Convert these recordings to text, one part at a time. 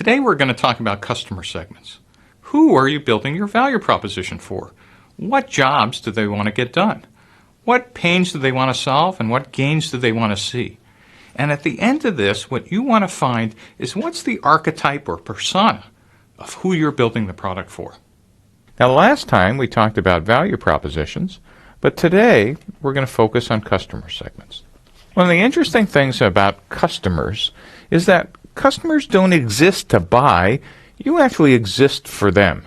Today we're going to talk about customer segments. Who are you building your value proposition for? What jobs do they want to get done? What pains do they want to solve, and what gains do they want to see? And at the end of this, what you want to find is what's the archetype or persona of who you're building the product for. Now, last time we talked about value propositions, but today we're going to focus on customer segments. One of the interesting things about customers is that customers don't exist to buy, you actually exist for them.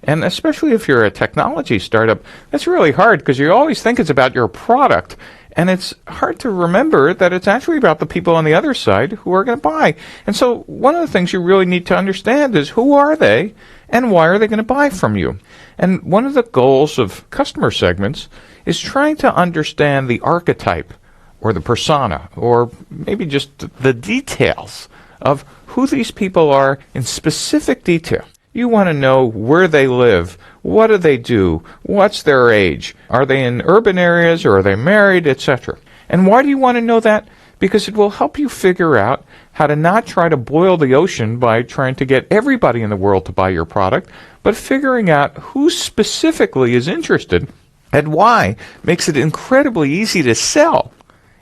And especially if you're a technology startup, that's really hard because you always think it's about your product. And it's hard to remember that it's actually about the people on the other side who are going to buy. And so one of the things you really need to understand is who are they and why are they going to buy from you? And one of the goals of customer segments is trying to understand the archetype or the persona or maybe just the details of who these people are in specific detail. You want to know where they live, what do they do, what's their age, are they in urban areas or are they married, etc. And why do you want to know that? Because it will help you figure out how to not try to boil the ocean by trying to get everybody in the world to buy your product, but figuring out who specifically is interested and why makes it incredibly easy to sell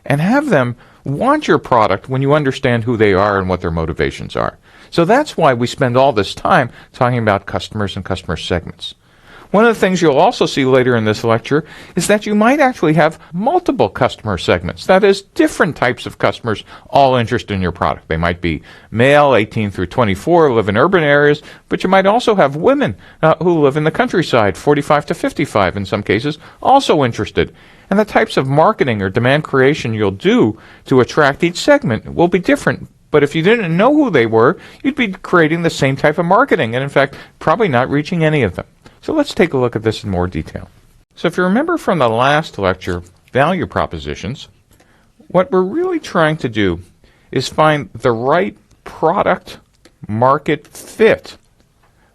and have them want your product when you understand who they are and what their motivations are. So that's why we spend all this time talking about customers and customer segments. One of the things you'll also see later in this lecture is that you might actually have multiple customer segments. That is, different types of customers all interested in your product. They might be male, 18 through 24, live in urban areas, but you might also have women who live in the countryside, 45 to 55 in some cases, also interested. And the types of marketing or demand creation you'll do to attract each segment will be different. But if you didn't know who they were, you'd be creating the same type of marketing and, in fact, probably not reaching any of them. So let's take a look at this in more detail. So if you remember from the last lecture, value propositions, what we're really trying to do is find the right product market fit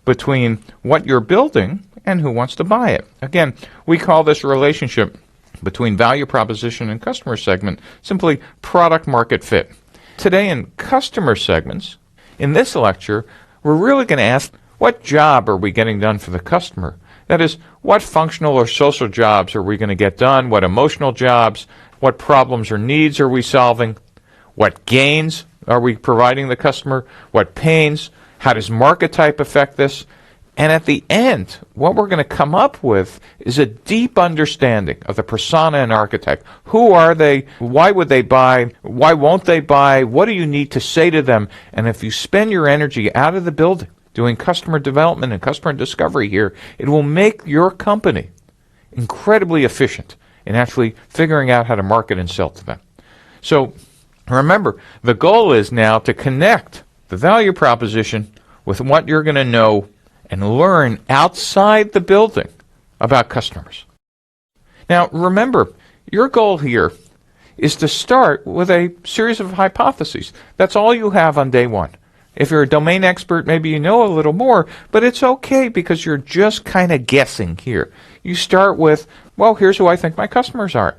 between what you're building and who wants to buy it. Again, we call this relationship between value proposition and customer segment simply product market fit. Today in customer segments, in this lecture, we're really going to ask what job are we getting done for the customer? That is, what functional or social jobs are we going to get done? What emotional jobs? What problems or needs are we solving? What gains are we providing the customer? What pains? How does market type affect this? And at the end, what we're going to come up with is a deep understanding of the persona and archetype. Who are they? Why would they buy? Why won't they buy? What do you need to say to them? And if you spend your energy out of the building doing customer development and customer discovery here, it will make your company incredibly efficient in actually figuring out how to market and sell to them. So remember, the goal is now to connect the value proposition with what you're going to know and learn outside the building about customers. Now, remember, your goal here is to start with a series of hypotheses. That's all you have on day one. If you're a domain expert, maybe you know a little more, but it's okay because you're just kind of guessing here. You start with, well, here's who I think my customers are.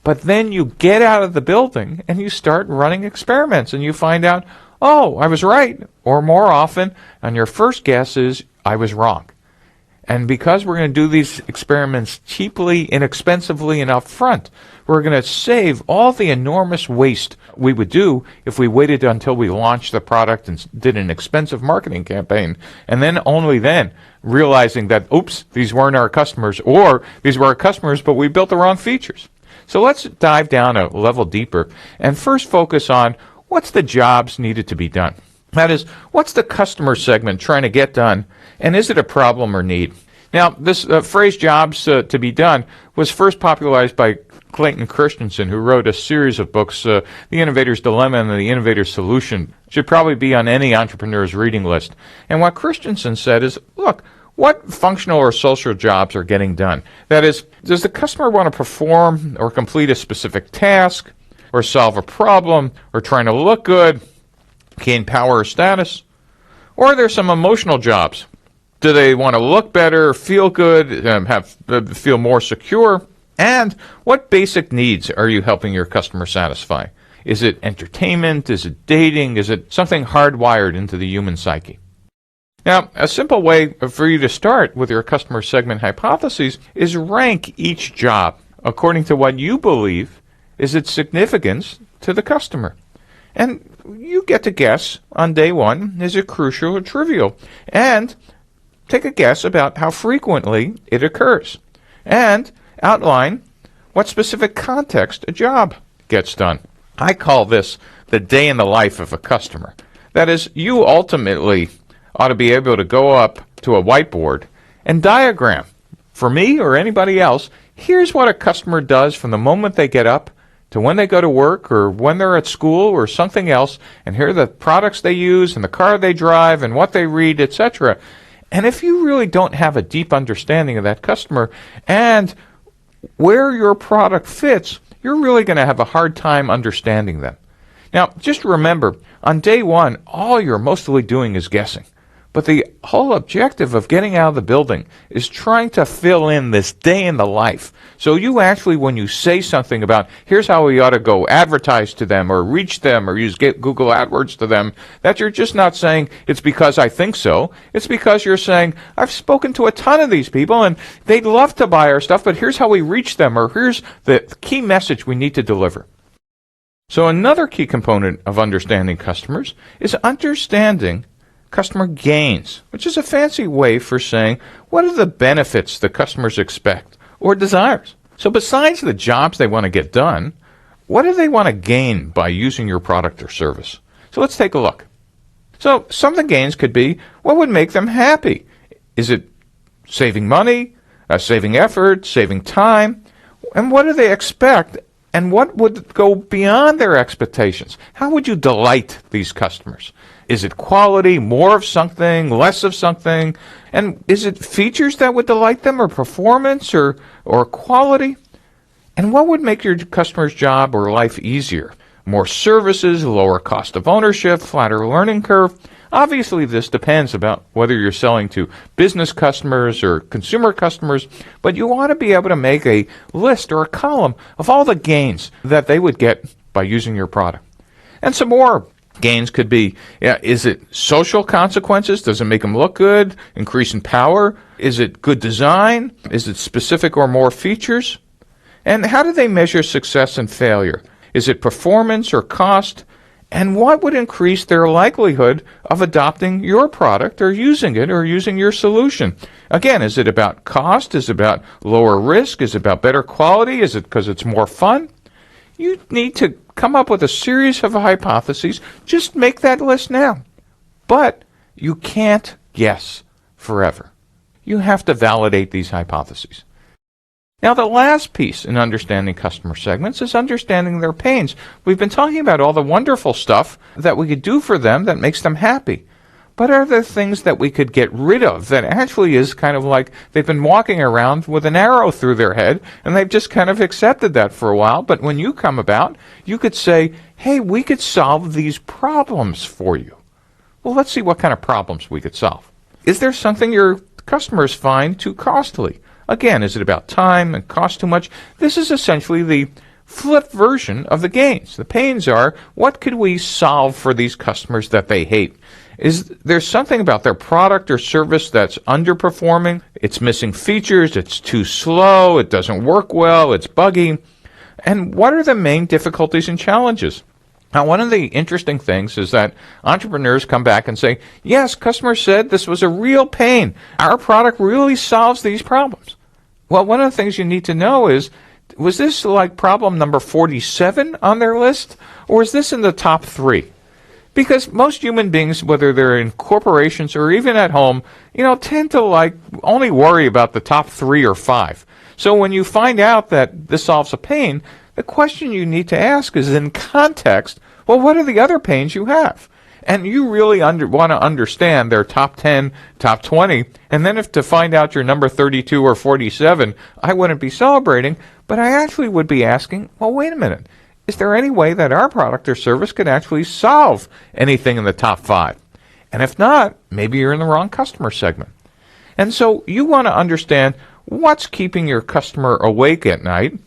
But then you get out of the building and you start running experiments and you find out, oh, I was right. Or more often, on your first guess is, I was wrong. And because we're going to do these experiments cheaply, inexpensively, and upfront, we're going to save all the enormous waste we would do if we waited until we launched the product and did an expensive marketing campaign, and then only then realizing that, oops, these weren't our customers, or these were our customers, but we built the wrong features. So let's dive down a level deeper and first focus on what's the jobs needed to be done. That is, what's the customer segment trying to get done, and is it a problem or need? Now, this phrase jobs to be done was first popularized by Clayton Christensen, who wrote a series of books, The Innovator's Dilemma and The Innovator's Solution. Should probably be on any entrepreneur's reading list. And what Christensen said is, look, what functional or social jobs are getting done? That is, does the customer want to perform or complete a specific task, or solve a problem, or trying to look good, gain power or status? Or are there some emotional jobs? Do they want to look better, feel good, feel more secure? And what basic needs are you helping your customer satisfy? Is it entertainment? Is it dating? Is it something hardwired into the human psyche? Now, a simple way for you to start with your customer segment hypotheses is rank each job according to what you believe is its significance to the customer. And you get to guess on day one, is it crucial or trivial? And take a guess about how frequently it occurs. And outline what specific context a job gets done. I call this the day in the life of a customer. That is, you ultimately ought to be able to go up to a whiteboard and diagram, for me or anybody else, here's what a customer does from the moment they get up to when they go to work or when they're at school or something else, and here are the products they use and the car they drive and what they read, etc. And if you really don't have a deep understanding of that customer and where your product fits, you're really going to have a hard time understanding them. Now, just remember, on day one, all you're mostly doing is guessing. But the whole objective of getting out of the building is trying to fill in this day in the life. So you actually, when you say something about, here's how we ought to go advertise to them or reach them or use Google AdWords to them, that you're just not saying, it's because I think so. It's because you're saying, I've spoken to a ton of these people and they'd love to buy our stuff, but here's how we reach them, or here's the key message we need to deliver. So another key component of understanding customers is understanding customer gains, which is a fancy way for saying what are the benefits the customers expect or desires. So besides the jobs they want to get done, what do they want to gain by using your product or service? So let's take a look. So some of the gains could be, what would make them happy? Is it saving money, saving effort, saving time? And what do they expect? And what would go beyond their expectations? How would you delight these customers? Is it quality, more of something, less of something? And is it features that would delight them, or performance, or quality? And what would make your customer's job or life easier? More services, lower cost of ownership, flatter learning curve? Obviously, this depends about whether you're selling to business customers or consumer customers, but you want to be able to make a list or a column of all the gains that they would get by using your product. And some more gains could be, is it social consequences? Does it make them look good? Increase in power? Is it good design? Is it specific or more features? And how do they measure success and failure? Is it performance or cost? And what would increase their likelihood of adopting your product or using it or using your solution? Again, is it about cost? Is it about lower risk? Is it about better quality? Is it because it's more fun? You need to come up with a series of hypotheses. Just make that list now. But you can't guess forever. You have to validate these hypotheses. Now, the last piece in understanding customer segments is understanding their pains. We've been talking about all the wonderful stuff that we could do for them that makes them happy. But are there things that we could get rid of that actually is kind of like they've been walking around with an arrow through their head and they've just kind of accepted that for a while, but when you come about, you could say, hey, we could solve these problems for you. Well, let's see what kind of problems we could solve. Is there something your customers find too costly? Again, is it about time and cost too much? This is essentially the flip version of the gains. The pains are, what could we solve for these customers that they hate? Is there something about their product or service that's underperforming? It's missing features, it's too slow, it doesn't work well, it's buggy. And what are the main difficulties and challenges? Now, one of the interesting things is that entrepreneurs come back and say, yes, customers said this was a real pain. Our product really solves these problems. Well, one of the things you need to know is, was this like problem number 47 on their list? Or is this in the top 3? Because most human beings, whether they're in corporations or even at home, tend to only worry about the top 3 or 5. So when you find out that this solves a pain, the question you need to ask is in context, well, what are the other pains you have? And you really want to understand their top 10, top 20, and then if to find out your number 32 or 47, I wouldn't be celebrating, but I actually would be asking, well, wait a minute, is there any way that our product or service could actually solve anything in the top 5? And if not, maybe you're in the wrong customer segment. And so you want to understand what's keeping your customer awake at night,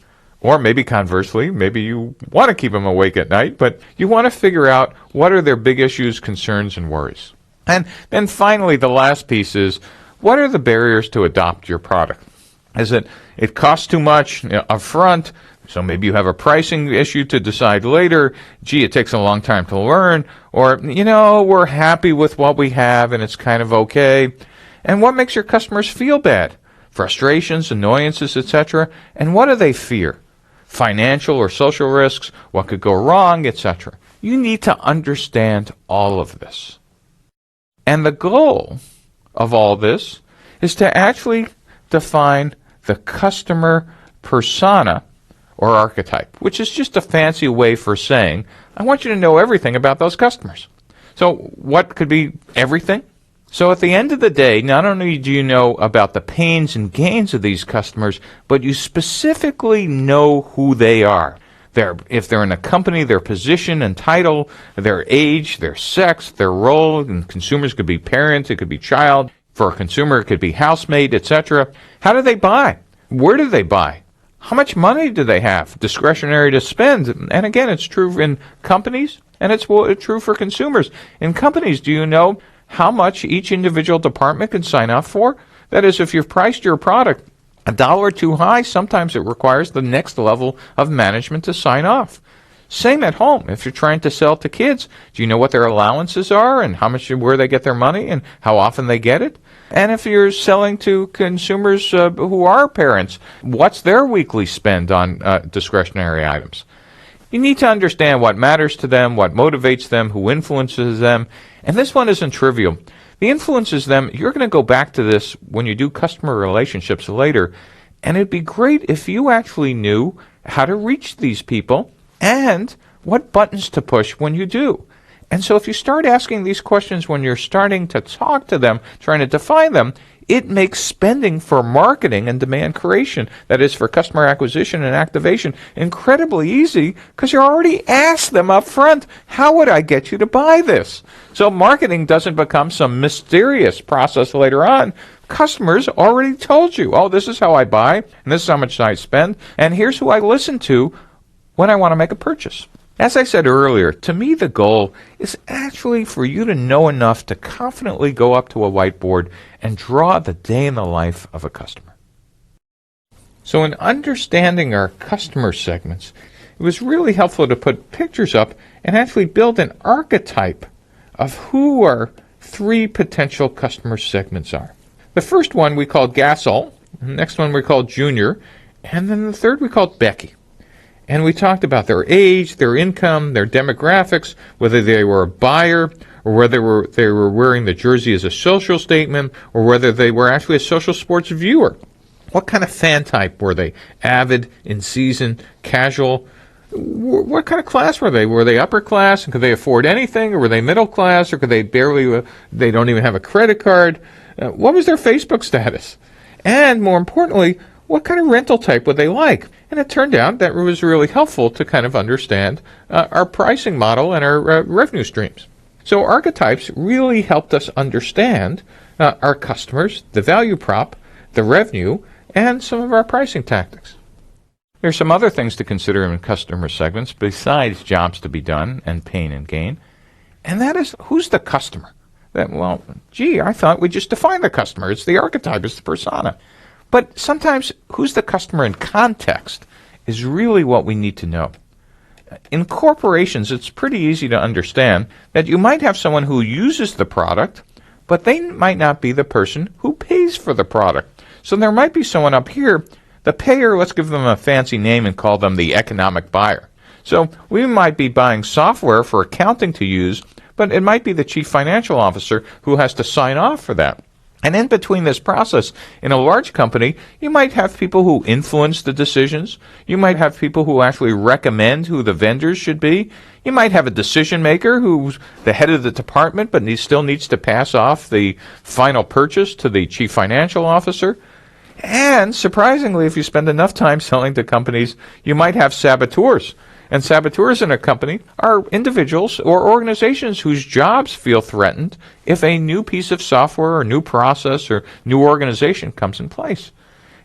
Or maybe conversely, maybe you want to keep them awake at night, but you want to figure out what are their big issues, concerns, and worries. And then finally, the last piece is, what are the barriers to adopt your product? Is it costs too much up front? So maybe you have a pricing issue to decide later. Gee, it takes a long time to learn. Or, we're happy with what we have and it's kind of okay. And what makes your customers feel bad? Frustrations, annoyances, etc. And what do they fear? Financial or social risks, what could go wrong, etc. You need to understand all of this. And the goal of all this is to actually define the customer persona or archetype, which is just a fancy way for saying, I want you to know everything about those customers. So what could be everything? So at the end of the day, not only do you know about the pains and gains of these customers, but you specifically know who they are. If they're in a company, their position and title, their age, their sex, their role, and consumers could be parent, it could be child. For a consumer, it could be housemate, etc. How do they buy? Where do they buy? How much money do they have discretionary to spend? And again, it's true in companies, and it's true for consumers. In companies, do you know how much each individual department can sign up for? That is, if you've priced your product $1 too high, sometimes it requires the next level of management to sign off. Same at home. If you're trying to sell to kids, do you know what their allowances are and where they get their money and how often they get it? And if you're selling to consumers who are parents, what's their weekly spend on discretionary items? You need to understand what matters to them, what motivates them, who influences them. And this one isn't trivial. The influences them, you're going to go back to this when you do customer relationships later, and it'd be great if you actually knew how to reach these people and what buttons to push when you do. And so if you start asking these questions when you're starting to talk to them, trying to define them, it makes spending for marketing and demand creation, that is for customer acquisition and activation, incredibly easy because you already asked them up front, how would I get you to buy this? So marketing doesn't become some mysterious process later on. Customers already told you, oh, this is how I buy, and this is how much I spend, and here's who I listen to when I want to make a purchase. As I said earlier, to me the goal is actually for you to know enough to confidently go up to a whiteboard and draw the day in the life of a customer. So in understanding our customer segments, it was really helpful to put pictures up and actually build an archetype of who our 3 potential customer segments are. The first one we called Gasol, the next one we called Junior, and then the third we called Becky. And we talked about their age, their income, their demographics, whether they were a buyer or whether they were wearing the jersey as a social statement or whether they were actually a social sports viewer. What kind of fan type were they? Avid, in-season, casual? What kind of class were they? Were they upper class and could they afford anything? Or were they middle class or could they they don't even have a credit card? What was their Facebook status? And more importantly, what kind of rental type would they like? And it turned out that it was really helpful to kind of understand our pricing model and our revenue streams. So archetypes really helped us understand our customers, the value prop, the revenue, and some of our pricing tactics. There's some other things to consider in customer segments besides jobs to be done and pain and gain, and that is, who's the customer? I thought we just defined the customer. It's the archetype, it's the persona. But sometimes who's the customer in context is really what we need to know. In corporations, it's pretty easy to understand that you might have someone who uses the product, but they might not be the person who pays for the product. So there might be someone up here, the payer, let's give them a fancy name and call them the economic buyer. So we might be buying software for accounting to use, but it might be the chief financial officer who has to sign off for that. And in between this process, in a large company, you might have people who influence the decisions. You might have people who actually recommend who the vendors should be. You might have a decision maker who's the head of the department, but he still needs to pass off the final purchase to the chief financial officer. And surprisingly, if you spend enough time selling to companies, you might have saboteurs. And saboteurs in a company are individuals or organizations whose jobs feel threatened if a new piece of software or new process or new organization comes in place.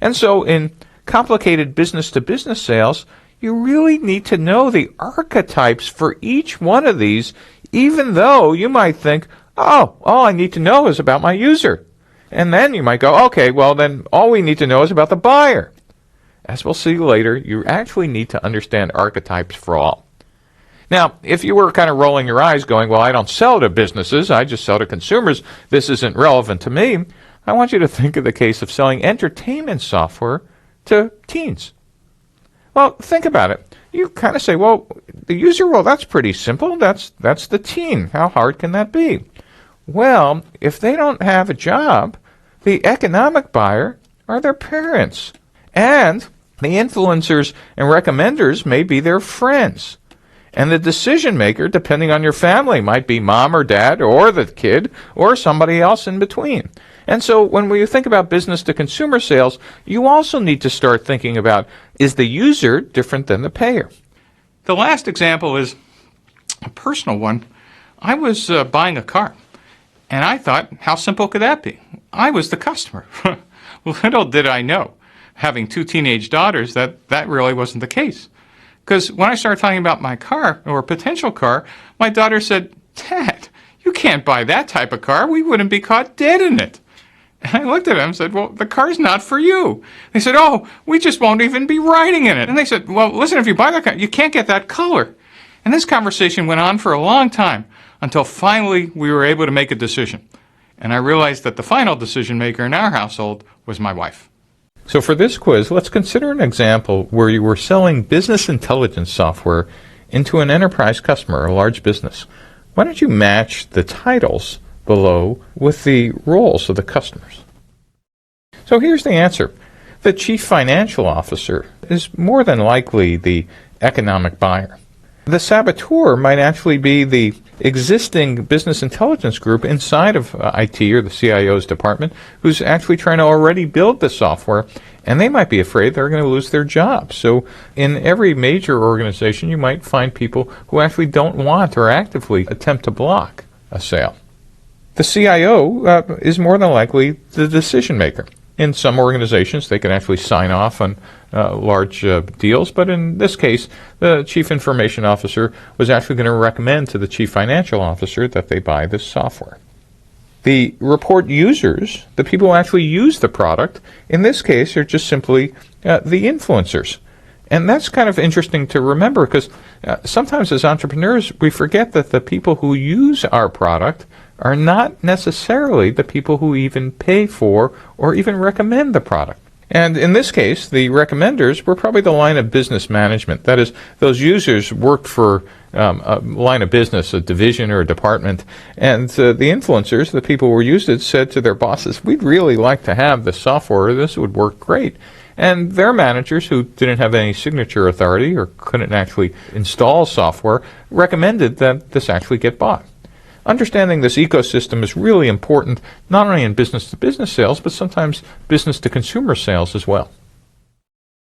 And so in complicated business-to-business sales, you really need to know the archetypes for each one of these, even though you might think, oh, all I need to know is about my user. And then you might go, okay, well then all we need to know is about the buyer. As we'll see later, you actually need to understand archetypes for all. Now, if you were kind of rolling your eyes going, well, I don't sell to businesses, I just sell to consumers, this isn't relevant to me, I want you to think of the case of selling entertainment software to teens. Well, think about it. You kind of say, well, the user, well, that's pretty simple. That's the teen. How hard can that be? Well, if they don't have a job, the economic buyer are their parents. And the influencers and recommenders may be their friends. And the decision maker, depending on your family, might be mom or dad or the kid or somebody else in between. And so when we think about business to consumer sales, you also need to start thinking about, is the user different than the payer? The last example is a personal one. I was buying a car, and I thought, how simple could that be? I was the customer. Little did I know, having 2 teenage daughters, that really wasn't the case. Because when I started talking about my car, or potential car, my daughter said, Dad, you can't buy that type of car. We wouldn't be caught dead in it. And I looked at them and said, well, the car's not for you. They said, oh, we just won't even be riding in it. And they said, well, listen, if you buy that car, you can't get that color. And this conversation went on for a long time until finally we were able to make a decision. And I realized that the final decision maker in our household was my wife. So for this quiz, let's consider an example where you were selling business intelligence software into an enterprise customer, a large business. Why don't you match the titles below with the roles of the customers? So here's the answer. The chief financial officer is more than likely the economic buyer. The saboteur might actually be the existing business intelligence group inside of IT or the CIO's department who's actually trying to already build the software, and they might be afraid they're going to lose their job. So in every major organization, you might find people who actually don't want or actively attempt to block a sale. The CIO is more than likely the decision maker. In some organizations, they can actually sign off on large deals, but in this case, the chief information officer was actually going to recommend to the chief financial officer that they buy this software. The report users, the people who actually use the product, in this case are just simply the influencers. And that's kind of interesting to remember because sometimes as entrepreneurs, we forget that the people who use our product are not necessarily the people who even pay for or even recommend the product. And in this case, the recommenders were probably the line of business management. That is, those users worked for a line of business, a division or a department, and the influencers, the people who used it, said to their bosses, we'd really like to have this software, this would work great. And their managers, who didn't have any signature authority or couldn't actually install software, recommended that this actually get bought. Understanding this ecosystem is really important, not only in business-to-business sales, but sometimes business-to-consumer sales as well.